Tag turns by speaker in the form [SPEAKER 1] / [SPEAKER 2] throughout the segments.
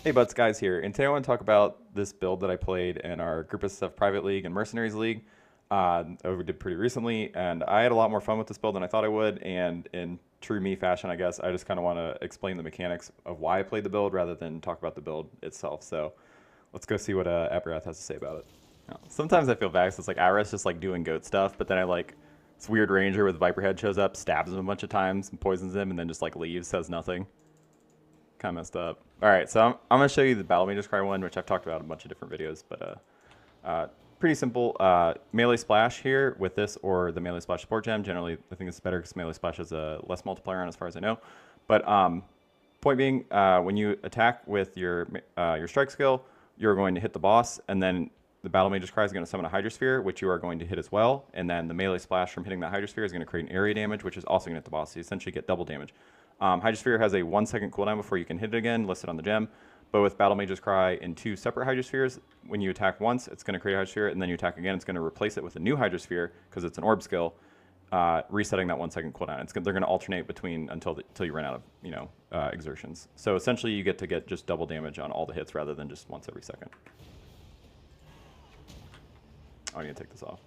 [SPEAKER 1] Hey Butts, guys here, and today I want to talk about this build that I played in our Group of Stuff Private League and Mercenaries League that we did pretty recently, and I had a lot more fun with this build than I thought I would, and in true me fashion, I guess, I just kind of want to explain the mechanics of why I played the build rather than talk about the build itself. So let's go see what Abrath has to say about it. Now, sometimes I feel bad because it's like Abrath's just like doing goat stuff, but then I like this weird ranger with Viper Head shows up, stabs him a bunch of times, and poisons him, and then just like leaves, says nothing. Kind of messed up. All right, so I'm going to show you the Battle Mage's Cry one, which I've talked about in a bunch of different videos, but pretty simple. Melee Splash here with this or the Melee Splash Support Gem. Generally, I think it's better because Melee Splash has a less multiplier on as far as I know. But point being, when you attack with your strike skill, you're going to hit the boss, and then the Battle Mage's Cry is going to summon a hydrosphere, which you are going to hit as well. And then the Melee Splash from hitting that hydrosphere is going to create an area damage, which is also going to hit the boss. So you essentially get double damage. Hydrosphere has a 1 second cooldown before you can hit it again, listed on the gem. But with Battle Mage's Cry in 2 separate hydrospheres, when you attack once, it's going to create a hydrosphere, and then you attack again, it's going to replace it with a new hydrosphere because it's an orb skill, resetting that 1 second cooldown. They're going to alternate between until you run out of exertions. So essentially, you get to get just double damage on all the hits rather than just once every second. I'm going to take this off.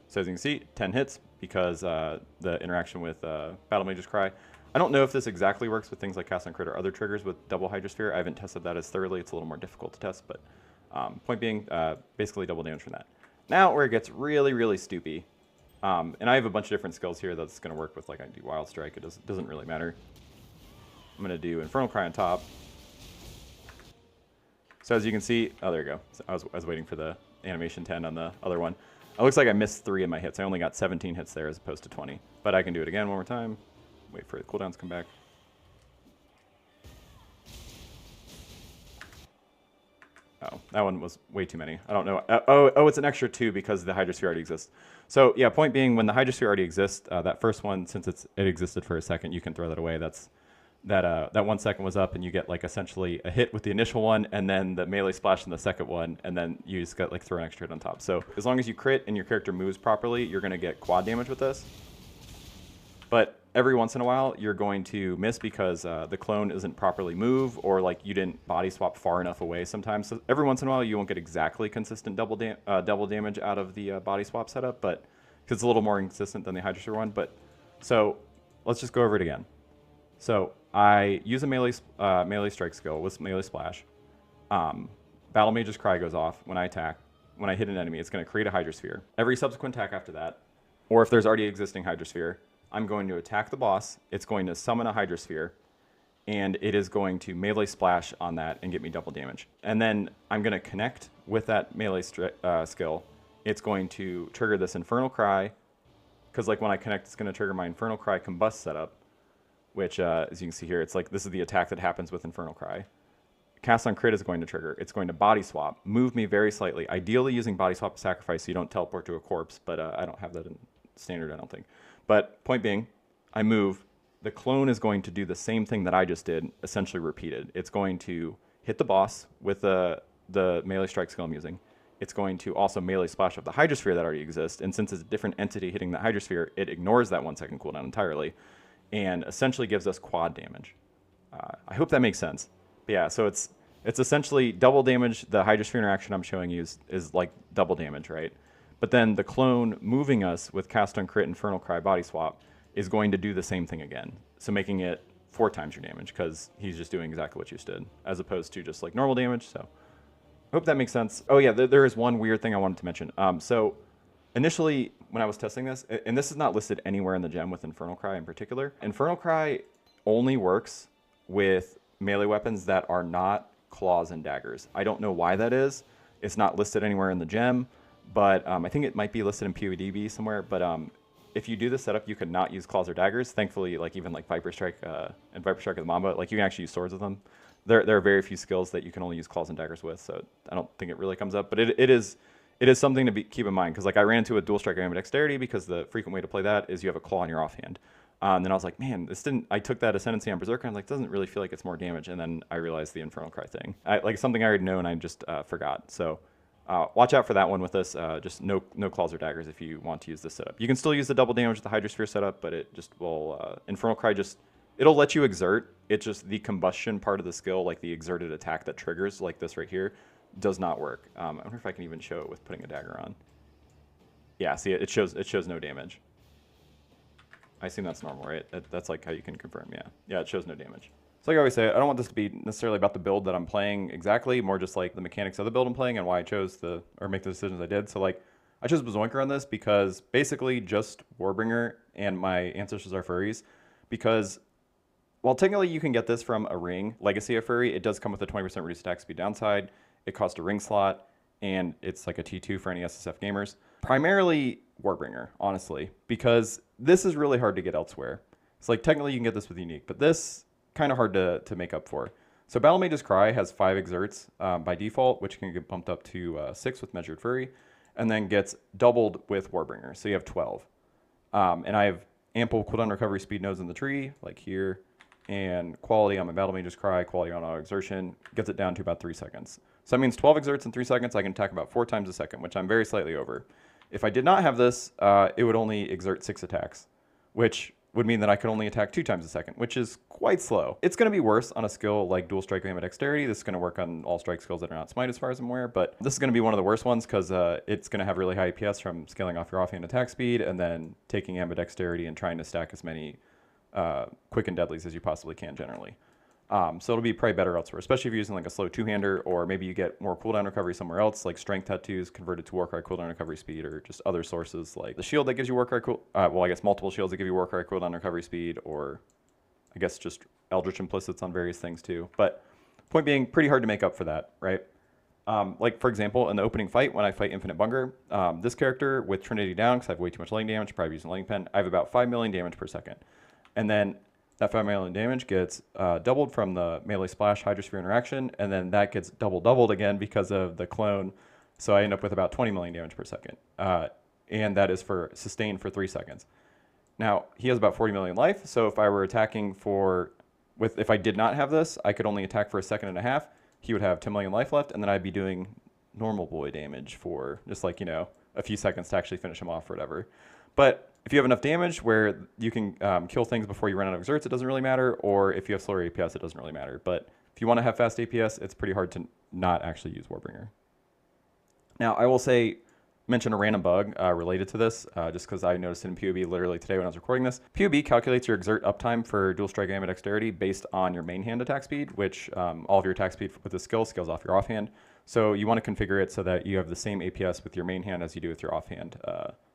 [SPEAKER 1] So as you can see, 10 hits because the interaction with Battle Mage's Cry. I don't know if this exactly works with things like Cast on Crit or other triggers with double Hydrosphere. I haven't tested that as thoroughly. It's a little more difficult to test, but point being, basically double damage from that. Now where it gets really, really stoopy, and I have a bunch of different skills here that's going to work with, like I do Wild Strike. It doesn't really matter. I'm going to do Infernal Cry on top. So as you can see, oh, there you go. So I was waiting for the animation 10 on the other one. It looks like I missed 3 of my hits. I only got 17 hits there as opposed to 20. But I can do it again one more time. Wait for the cooldowns to come back. Oh, that one was way too many. I don't know. Oh, it's an extra 2 because the Hydrosphere already exists. So yeah, point being, when the Hydrosphere already exists, that first one, since it existed for a second, you can throw that away. That 1 second was up, and you get like essentially a hit with the initial one, and then the melee splash in the second one, and then you just got like throw an extra hit on top. So as long as you crit and your character moves properly, you're going to get quad damage with this. But every once in a while, you're going to miss because the clone isn't properly moved, or like you didn't body swap far enough away sometimes. So every once in a while, you won't get exactly consistent double damage out of the body swap setup, but because it's a little more inconsistent than the Hydrosphere one. But so let's just go over it again. So I use a melee strike skill with melee splash. Battle Mage's Cry goes off when I attack. When I hit an enemy, it's going to create a Hydrosphere. Every subsequent attack after that, or if there's already existing Hydrosphere, I'm going to attack the boss. It's going to summon a Hydrosphere, and it is going to melee splash on that and get me double damage. And then I'm going to connect with that melee skill. It's going to trigger this Infernal Cry, because like when I connect, it's going to trigger my Infernal Cry Combust setup, which, as you can see here, it's like this is the attack that happens with Infernal Cry. Cast on Crit is going to trigger. It's going to body swap, move me very slightly, ideally using body swap sacrifice so you don't teleport to a corpse, but I don't have that in standard, I don't think. But point being, I move. The clone is going to do the same thing that I just did, essentially repeated. It's going to hit the boss with the melee strike skill I'm using. It's going to also melee splash up the Hydrosphere that already exists, and since it's a different entity hitting the Hydrosphere, it ignores that 1 second cooldown entirely, and essentially gives us quad damage. I hope that makes sense. But yeah, so it's essentially double damage. The Hydrosphere interaction I'm showing you is like double damage, right? But then the clone moving us with Cast on Crit Infernal Cry Body Swap is going to do the same thing again. So making it 4 times your damage because he's just doing exactly what you just did, as opposed to just like normal damage. So I hope that makes sense. Oh yeah, there is one weird thing I wanted to mention. So initially, when I was testing this, and this is not listed anywhere in the gem with Infernal Cry in particular, Infernal Cry only works with melee weapons that are not claws and daggers. I don't know why that is. It's not listed anywhere in the gem, but I think it might be listed in PoB somewhere. But if you do the setup, you could not use claws or daggers. Thankfully, like even like Viper Strike and Viper Strike of the Mamba, like you can actually use swords with them. There are very few skills that you can only use claws and daggers with, so I don't think it really comes up. But it is something to keep in mind, because like I ran into a dual strike ambidexterity because the frequent way to play that is you have a claw in your offhand. And then I was like, man, I took that Ascendancy on Berserker, and I'm like, doesn't really feel like it's more damage. And then I realized the Infernal Cry thing. Like something I already know and I just forgot. So watch out for that one with this. Just no claws or daggers if you want to use this setup. You can still use the double damage with the Hydrosphere setup, but it just will, Infernal Cry just it'll let you exert. It's just the combustion part of the skill, like the exerted attack that triggers, like this right here, does not work. I wonder if I can even show it with putting a dagger on. Yeah, see, it shows no damage. I assume that's normal, right? That's like how you can confirm, yeah. Yeah, it shows no damage. So like I always say, I don't want this to be necessarily about the build that I'm playing exactly, more just like the mechanics of the build I'm playing and why I chose to, or make the decisions I did. So like, I chose Berserker on this because basically just Warbringer and my ancestors are furries, because while technically you can get this from a ring, Legacy of Furry, it does come with a 20% reduced attack speed downside. It costs a ring slot, and it's like a T2 for any SSF gamers. Primarily Warbringer, honestly, because this is really hard to get elsewhere. It's like technically you can get this with Unique, but this kind of hard to make up for. So Battle Mage's Cry has 5 exerts by default, which can get bumped up to 6 with Measured Furry, and then gets doubled with Warbringer, so you have 12. And I have ample cooldown recovery speed nodes in the tree, like here, and quality on my Battle Mage's Cry, quality on auto exertion, gets it down to about 3 seconds. So that means 12 exerts in 3 seconds, I can attack about 4 times a second, which I'm very slightly over. If I did not have this, it would only exert 6 attacks, which would mean that I could only attack 2 times a second, which is quite slow. It's going to be worse on a skill like Dual Strike and Dexterity. This is going to work on all strike skills that are not Smite as far as I'm aware, but this is going to be one of the worst ones because it's going to have really high APS from scaling off your offhand attack speed and then taking ambidexterity and trying to stack as many quick and deadlies as you possibly can generally. So it'll be probably better elsewhere, especially if you're using like a slow two-hander, or maybe you get more cooldown recovery somewhere else, like strength tattoos converted to Warcry cooldown recovery speed, or just other sources like the shield that gives you Warcry well, I guess multiple shields that give you Warcry cooldown recovery speed, or I guess just Eldritch implicits on various things too. But point being, pretty hard to make up for that, right? Like for example, in the opening fight, when I fight Infinite Bunger, this character with Trinity down, because I have way too much lightning damage, probably using lightning pen, I have about 5 million damage per second. And then that 5 million damage gets doubled from the melee splash hydrosphere interaction, and then that gets doubled again because of the clone. So I end up with about 20 million damage per second. And that is for sustained for 3 seconds. Now, he has about 40 million life, so if I were attacking if I did not have this, I could only attack for 1.5 seconds. He would have 10 million life left, and then I'd be doing normal boy damage for just like, a few seconds to actually finish him off or whatever. But if you have enough damage where you can kill things before you run out of exerts, it doesn't really matter. Or if you have slower APS, it doesn't really matter. But if you want to have fast APS, it's pretty hard to not actually use Warbringer. Now, I will mention a random bug related to this, just because I noticed it in PoB literally today when I was recording this. PoB calculates your exert uptime for Dual Strike and Dexterity based on your main hand attack speed, which all of your attack speed with the skill scales off your offhand. So you want to configure it so that you have the same APS with your main hand as you do with your offhand,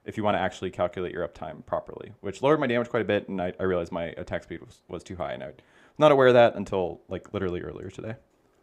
[SPEAKER 1] if you want to actually calculate your uptime properly, which lowered my damage quite a bit, and I realized my attack speed was too high, and I was not aware of that until like literally earlier today.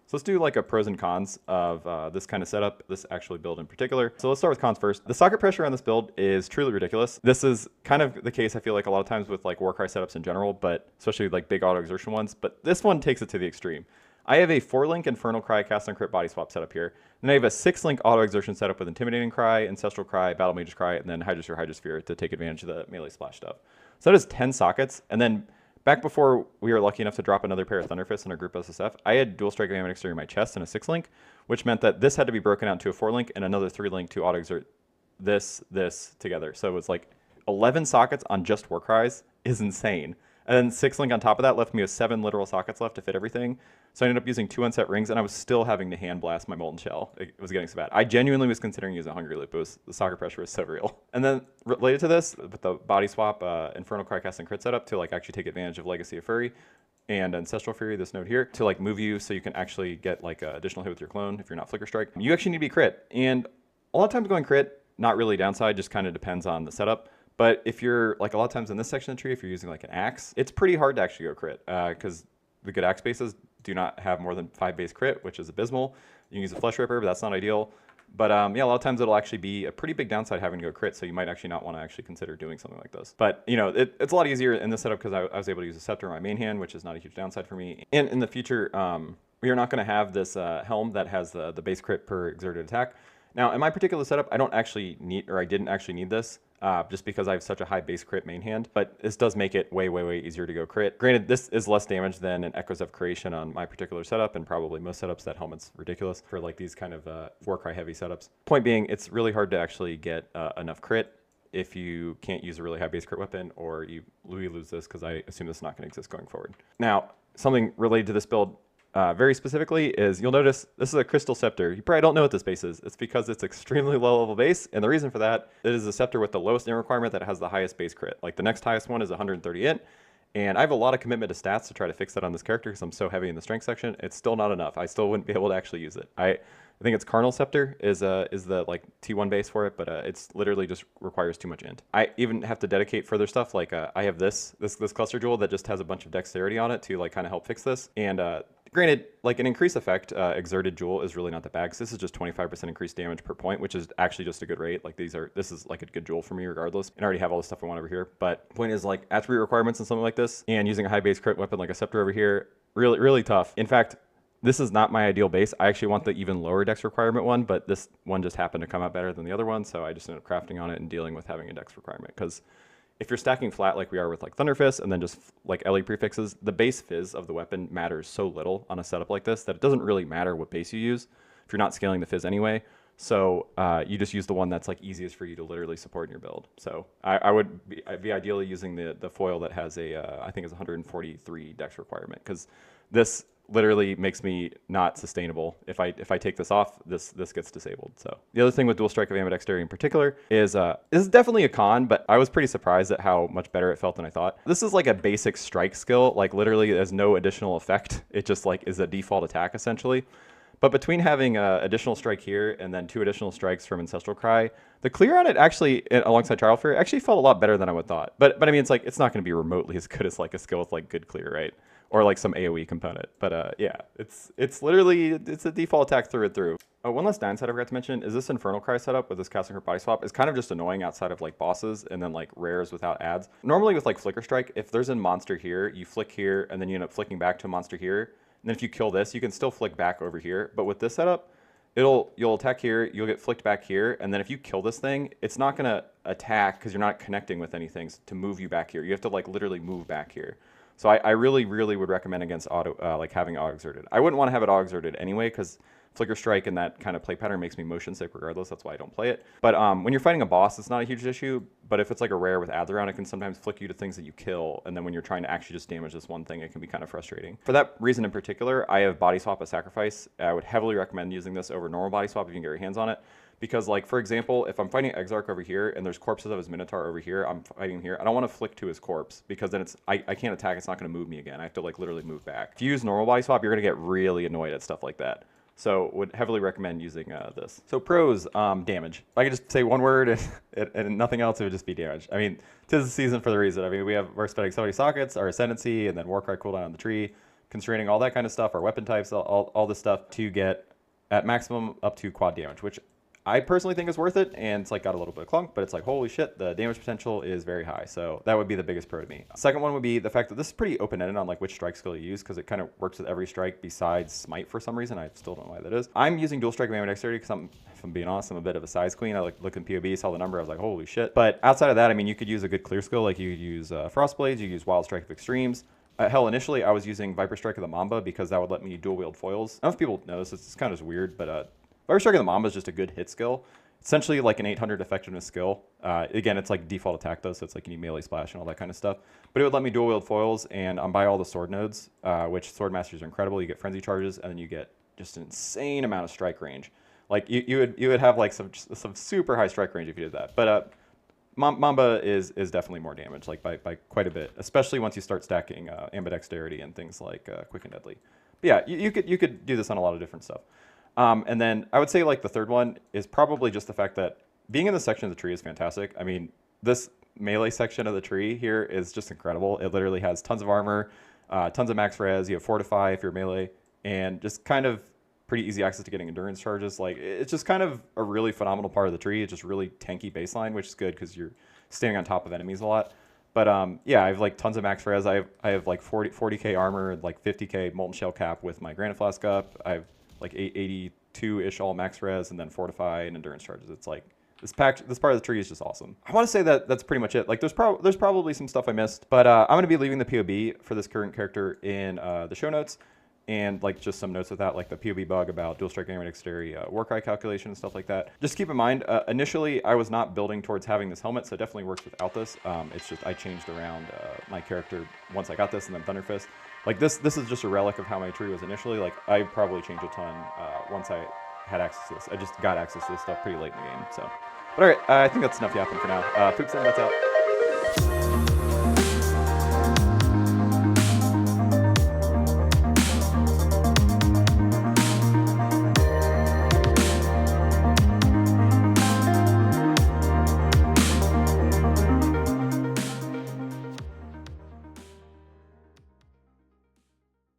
[SPEAKER 1] So let's do like a pros and cons of this kind of setup, this actually build in particular. So let's start with cons first. The socket pressure on this build is truly ridiculous. This is kind of the case, I feel like, a lot of times with like Warcry setups in general, but especially like big auto exertion ones, but this one takes it to the extreme. I have a 4-link Infernal Cry cast on crit body swap setup here. Then I have a 6-link auto exertion setup with Intimidating Cry, Ancestral Cry, Battle Mage's Cry, and then Hydrosphere to take advantage of the melee splash stuff. So that is 10 sockets. And then back before we were lucky enough to drop another pair of thunderfists in our group SSF, I had Dual Strike and Dexterity in my chest and a 6-link, which meant that this had to be broken out into a 4-link and another 3-link to auto exert this together. So it was like 11 sockets on just Warcries is insane. And then 6-link on top of that left me with 7 literal sockets left to fit everything. So I ended up using 2 unset rings, and I was still having to hand blast my Molten Shell. It was getting so bad. I genuinely was considering using a Hungry Loop. The socket pressure was so real. And then related to this, with the body swap, Infernal Cry cast and crit setup to like actually take advantage of Legacy of Furry and Ancestral Fury, this node here, to like move you so you can actually get like an additional hit with your clone if you're not Flicker Strike. You actually need to be crit. And a lot of times going crit, not really downside, just kind of depends on the setup. But if you're like a lot of times in this section of the tree, if you're using like an axe, it's pretty hard to actually go crit because the good axe bases do not have more than 5 base crit, which is abysmal. You can use a Flesh Ripper, but that's not ideal. But yeah, a lot of times it'll actually be a pretty big downside having to go crit, so you might actually not want to actually consider doing something like this. But it's a lot easier in this setup because I was able to use a Scepter in my main hand, which is not a huge downside for me. And in the future, we are not going to have this helm that has the base crit per exerted attack. Now, in my particular setup, I didn't actually need this. Just because I have such a high base crit main hand, but this does make it way, way, way easier to go crit. Granted, this is less damage than an Echoes of Creation on my particular setup, and probably most setups. That helmet's ridiculous for like these kind of Warcry heavy setups. Point being, it's really hard to actually get enough crit if you can't use a really high base crit weapon, or we lose this because I assume this is not going to exist going forward. Now, something related to this build very specifically is you'll notice this is a crystal scepter. You probably don't know what this base is. It's because it's extremely low level base, and the reason for that, it is a scepter with the lowest int requirement that has the highest base crit. Like the next highest one is 130 int, and I have a lot of commitment to stats to try to fix that on this character because I'm so heavy in the strength section. It's still not enough. I still wouldn't be able to actually use it. I think it's Carnal Scepter is the like T1 base for it, but it's literally just requires too much int. I even have to dedicate further stuff. Like I have this cluster jewel that just has a bunch of dexterity on it to like kind of help fix this. And granted, like an increase effect, exerted jewel is really not that bad because this is just 25% increased damage per point, which is actually just a good rate. Like this is like a good jewel for me regardless. And I already have all the stuff I want over here. But point is like attribute requirements and something like this, and using a high base crit weapon like a scepter over here, really tough. In fact, this is not my ideal base. I actually want the even lower dex requirement one, but this one just happened to come out better than the other one, so I just ended up crafting on it and dealing with having a dex requirement. Because if you're stacking flat like we are with like thunderfist and then just like LE prefixes, the base fizz of the weapon matters so little on a setup like this that it doesn't really matter what base you use if you're not scaling the fizz anyway. So you just use the one that's like easiest for you to literally support in your build. So I'd be ideally using the foil that has I think it's 143 dex requirement, because this literally makes me not sustainable. If I take this off, this gets disabled. So the other thing with dual strike of ambidexterity in particular is this is definitely a con, but I was pretty surprised at how much better it felt than I thought. This is like a basic strike skill, like literally there's no additional effect. It just like is a default attack essentially. But between having additional strike here and then 2 additional strikes from Ancestral Cry, the clear on it actually, alongside Trial Fury, actually felt a lot better than I would thought. But I mean, it's like it's not going to be remotely as good as like a skill with like good clear, right? Or like some AoE component. But yeah, it's literally, it's a default attack through and through. Oh, one last downside I forgot to mention is this Infernal Cry setup with this Casting Hurt Body Swap is kind of just annoying outside of like bosses and then like rares without ads. Normally with like Flicker Strike, if there's a monster here, you flick here and then you end up flicking back to a monster here. And then if you kill this, you can still flick back over here. But with this setup, you'll attack here, you'll get flicked back here, and then if you kill this thing, it's not gonna attack because you're not connecting with anything to move you back here. You have to like literally move back here. So I really would recommend against like having auto exerted. I wouldn't want to have it auto exerted anyway because Flicker Strike and that kind of play pattern makes me motion sick regardless. That's why I don't play it. But when you're fighting a boss, it's not a huge issue. But if it's like a rare with ads around, it can sometimes flick you to things that you kill. And then when you're trying to actually just damage this one thing, it can be kind of frustrating. For that reason in particular, I have Body Swap as Sacrifice. I would heavily recommend using this over normal Body Swap if you can get your hands on it. Because like, for example, if I'm fighting Exarch over here and there's corpses of his Minotaur over here, I'm fighting here, I don't want to flick to his corpse because then I can't attack, it's not going to move me again. I have to like literally move back. If you use normal Body Swap, you're going to get really annoyed at stuff like that. So would heavily recommend using this. So pros, damage. If I could just say one word and nothing else, it would just be damage. I mean, 'tis the season for the reason. I mean, we have, we're spending so many sockets, our Ascendancy, and then Warcry cooldown on the tree, constraining all that kind of stuff, our weapon types, all this stuff to get at maximum up to quad damage, which I personally think is worth it, and it's like got a little bit of clunk, but it's like, holy shit, the damage potential is very high. So that would be the biggest pro to me. Second one would be the fact that this is pretty open-ended on like which strike skill you use, because it kind of works with every strike besides smite for some reason. I still don't know why that is. I'm using dual strike of ambidexterity because if I'm being honest, I'm a bit of a size queen. I like looked in PoB, saw the number, I was like, holy shit. But outside of that, I mean, you could use a good clear skill, like you could use Frostblades, you could use Wild Strike of Extremes. Hell, initially I was using Viper Strike of the Mamba because that would let me dual wield foils. I don't know if people know this, it's kind of weird, but Viper Strike of the Mamba is just a good hit skill. Essentially like an 800 effectiveness skill. Again, it's like default attack though, so it's like you need melee splash and all that kind of stuff. But it would let me dual wield foils, and I'm by all the sword nodes, which sword masters are incredible. You get frenzy charges, and then you get just an insane amount of strike range. Like you would have like some super high strike range if you did that. But Mamba is definitely more damage, like by quite a bit, especially once you start stacking ambidexterity and things like quick and deadly. But yeah, you could do this on a lot of different stuff. And then I would say like the third one is probably just the fact that being in this section of the tree is fantastic. I mean, this melee section of the tree here is just incredible. It literally has tons of armor, tons of max res, you have Fortify if you're melee, and just kind of pretty easy access to getting endurance charges. Like, it's just kind of a really phenomenal part of the tree. It's just really tanky baseline, which is good because you're standing on top of enemies a lot. But yeah, I have like tons of max res. I have like 40k armor, like 50k molten shell cap with my granite flask up. I have like 82-ish all max res, and then Fortify and endurance charges. It's like this part of the tree is just awesome. I want to say that that's pretty much it. Like there's probably some stuff I missed, but I'm going to be leaving the PoB for this current character in the show notes. and like just some notes with that, like the PoB bug about dual strike, aim, and dexterity, war cry calculation and stuff like that. Just keep in mind, initially I was not building towards having this helmet, so it definitely works without this. It's just I changed around my character once I got this, and then thunderfist. Like this is just a relic of how my tree was initially. Like I probably changed a ton once I had access to this. I just got access to this stuff pretty late in the game. So, but all right, I think that's enough yapping for now. Poops in, that's out.